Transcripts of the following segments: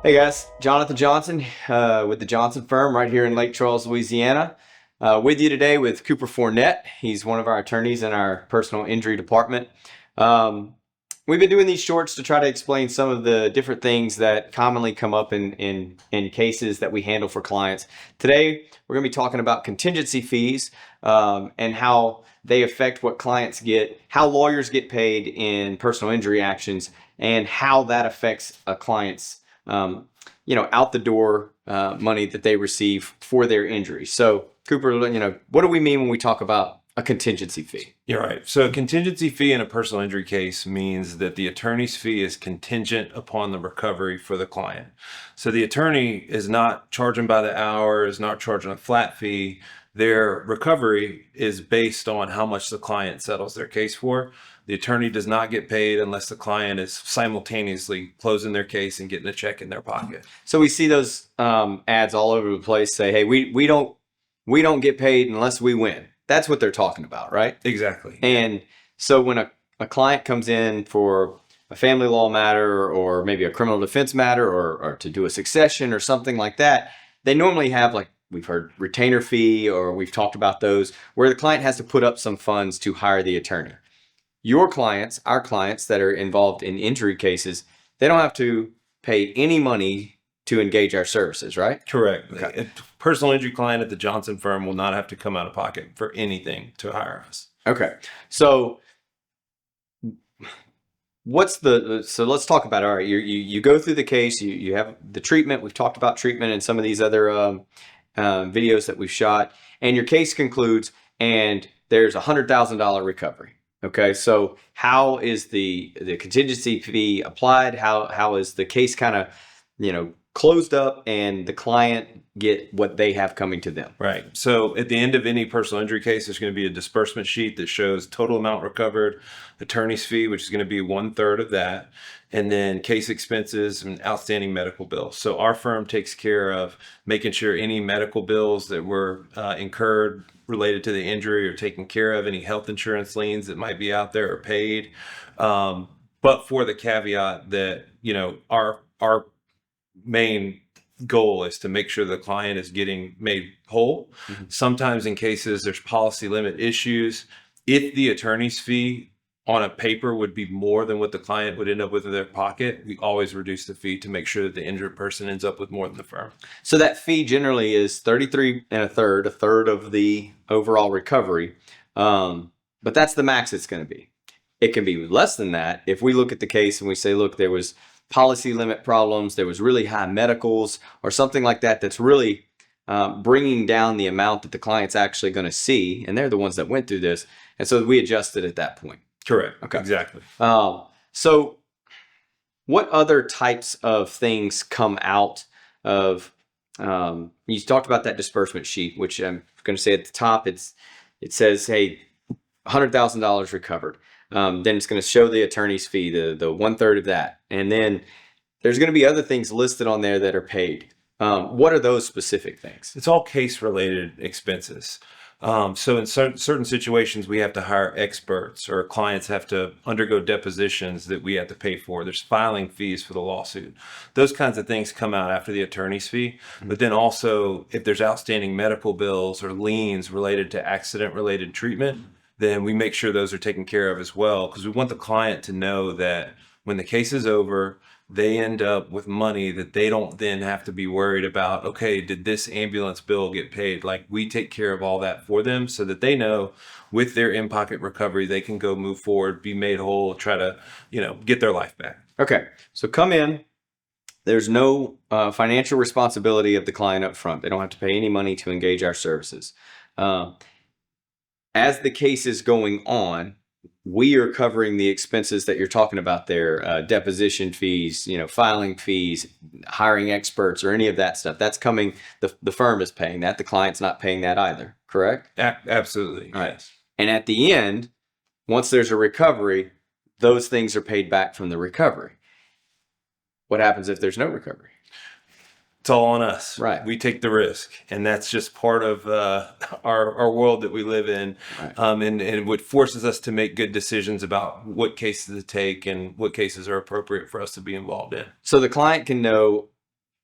Hey guys, Jonathan Johnson with the Johnson firm right here in Lake Charles, Louisiana. With you today with Cooper Fournet. He's one of our attorneys in our personal injury department. Um, we've been doing these shorts to try to explain some of the different things that commonly come up in cases that we handle for clients. Today, we're going to be talking about contingency fees and how they affect what clients get, how lawyers get paid in personal injury actions, and how that affects a client's out the door money that they receive for their injury. So, Cooper, what do we mean when we talk about a contingency fee? You're right. So a contingency fee in a personal injury case means that the attorney's fee is contingent upon the recovery for the client. So the attorney is not charging by the hour, is not charging a flat fee. Their recovery is based on how much the client settles their case for. The attorney does not get paid unless the client is simultaneously closing their case and getting a check in their pocket. So we see those ads all over the place say, "Hey, we don't get paid unless we win." That's what they're talking about, right? Exactly. And so when a client comes in for a family law matter or maybe a criminal defense matter or to do a succession or something like that, they normally have, like we've heard, retainer fee, or we've talked about those, where the client has to put up some funds to hire the attorney. Your clients, our clients that are involved in injury cases, they don't have to pay any money to engage our services, right? Correct. Okay. A personal injury client at the Johnson firm will not have to come out of pocket for anything to hire us. Okay. So so let's talk about it. All right, you go through the case, you have the treatment. We've talked about treatment in some of these other videos that we've shot, and your case concludes, and there's $100,000 recovery. Okay, so how is the contingency fee applied? How is the case kind of closed up, and the client get what they have coming to them? Right. So at the end of any personal injury case, there's going to be a disbursement sheet that shows total amount recovered, attorney's fee, which is going to be 1/3 of that, and then case expenses and outstanding medical bills. So our firm takes care of making sure any medical bills that were incurred related to the injury are taken care of. Any health insurance liens that might be out there are paid. But for the caveat that, our main goal is to make sure the client is getting made whole. Mm-hmm. Sometimes in cases there's policy limit issues. If the attorney's fee on a paper would be more than what the client would end up with in their pocket, we always reduce the fee to make sure that the injured person ends up with more than the firm. So that fee generally is 33 1/3, a third of the overall recovery. But that's the max it's going to be. It can be less than that if we look at the case and we say, look, there was policy limit problems, there was really high medicals or something like that that's really bringing down the amount that the client's actually going to see, and they're the ones that went through this, and so we adjusted at that point. Correct. Okay. Exactly. So what other types of things come out of, you talked about that disbursement sheet, which I'm going to say at the top, it says, hey, $100,000 recovered. Then it's going to show the attorney's fee, the 1/3 of that. And then there's going to be other things listed on there that are paid. What are those specific things? It's all case related expenses. So in certain situations, we have to hire experts, or clients have to undergo depositions that we have to pay for. There's filing fees for the lawsuit. Those kinds of things come out after the attorney's fee. Mm-hmm. But then also, if there's outstanding medical bills or liens related to accident related treatment, then we make sure those are taken care of as well, because we want the client to know that when the case is over, they end up with money that they don't then have to be worried about, okay, did this ambulance bill get paid? Like, we take care of all that for them so that they know with their in-pocket recovery, they can go move forward, be made whole, try to, get their life back. Okay, so come in. There's no financial responsibility of the client up front. They don't have to pay any money to engage our services. As the case is going on, we are covering the expenses that you're talking about there, deposition fees, filing fees, hiring experts, or any of that stuff. That's coming, the firm is paying that. The client's not paying that either, correct? Absolutely. All right. Yes. And at the end, once there's a recovery, those things are paid back from the recovery. What happens if there's no recovery? It's all on us. Right. We take the risk, and that's just part of our world that we live in. Right. And what forces us to make good decisions about what cases to take and what cases are appropriate for us to be involved in. So the client can know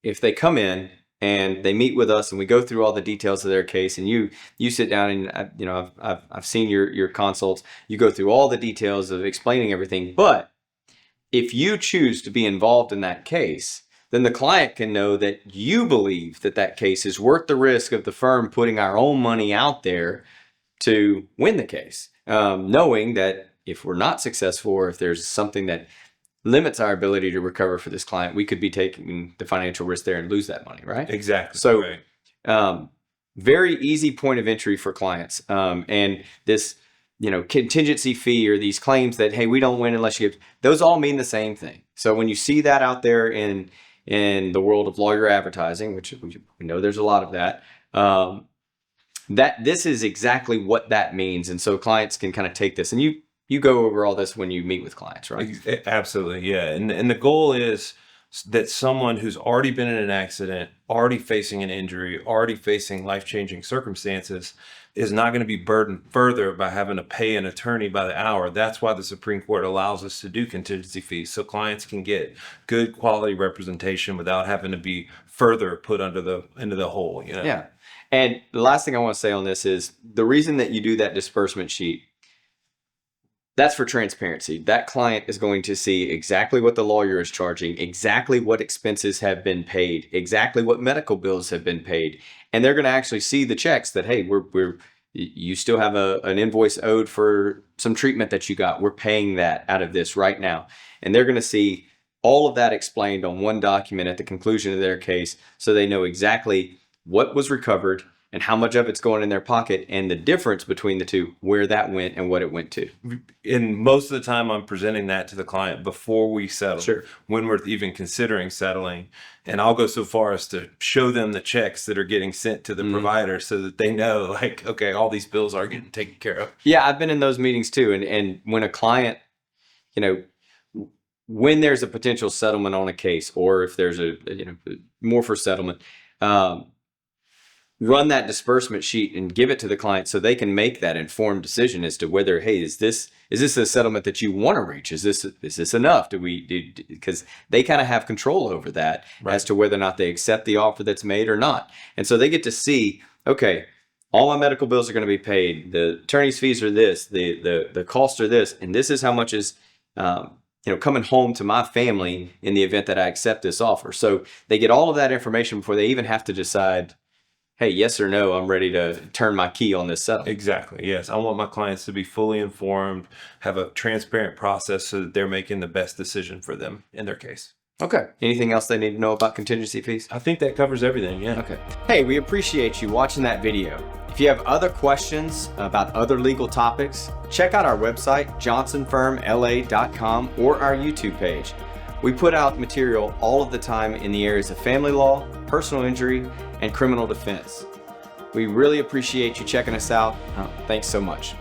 if they come in and they meet with us and we go through all the details of their case, and you sit down and I've seen your consults, you go through all the details of explaining everything. But if you choose to be involved in that case, then the client can know that you believe that that case is worth the risk of the firm putting our own money out there to win the case, knowing that if we're not successful, or if there's something that limits our ability to recover for this client, we could be taking the financial risk there and lose that money, right? Exactly. So, right. Very easy point of entry for clients. And this, contingency fee, or these claims that, hey, we don't win unless you give, those all mean the same thing. So when you see that out there in the world of lawyer advertising, which we know there's a lot of that, that this is exactly what that means. And so clients can kind of take this, and you go over all this when you meet with clients, right? Absolutely, yeah. And the goal is that someone who's already been in an accident, already facing an injury, already facing life-changing circumstances, is not going to be burdened further by having to pay an attorney by the hour. That's why the Supreme Court allows us to do contingency fees, so clients can get good quality representation without having to be further put into the hole. Yeah. And the last thing I want to say on this is the reason that you do that disbursement sheet, that's for transparency. That client is going to see exactly what the lawyer is charging, exactly what expenses have been paid, exactly what medical bills have been paid. And they're going to actually see the checks that, hey, you still have an invoice owed for some treatment that you got. We're paying that out of this right now. And they're going to see all of that explained on one document at the conclusion of their case, so they know exactly what was recovered and how much of it's going in their pocket, and the difference between the two, where that went and what it went to. And most of the time I'm presenting that to the client before we settle, Sure. when we're even considering settling. And I'll go so far as to show them the checks that are getting sent to the provider, so that they know, like, okay, all these bills are getting taken care of. Yeah, I've been in those meetings too. And when a client, when there's a potential settlement on a case, or if there's more for settlement, run that disbursement sheet and give it to the client so they can make that informed decision as to whether, hey, is this a settlement that you want to reach? Is this enough? Because they kind of have control over that, right, as to whether or not they accept the offer that's made or not. And so they get to see, okay, all my medical bills are going to be paid. The attorney's fees are this, the costs are this, and this is how much is coming home to my family in the event that I accept this offer. So they get all of that information before they even have to decide, hey, yes or no, I'm ready to turn my key on this settlement. Exactly. Yes. I want my clients to be fully informed, have a transparent process, so that they're making the best decision for them in their case. Okay. Anything else they need to know about contingency fees? I think that covers everything. Yeah. Okay. Hey, we appreciate you watching that video. If you have other questions about other legal topics, check out our website, johnsonfirmla.com, or our YouTube page. We put out material all of the time in the areas of family law, personal injury, and criminal defense. We really appreciate you checking us out. Thanks so much.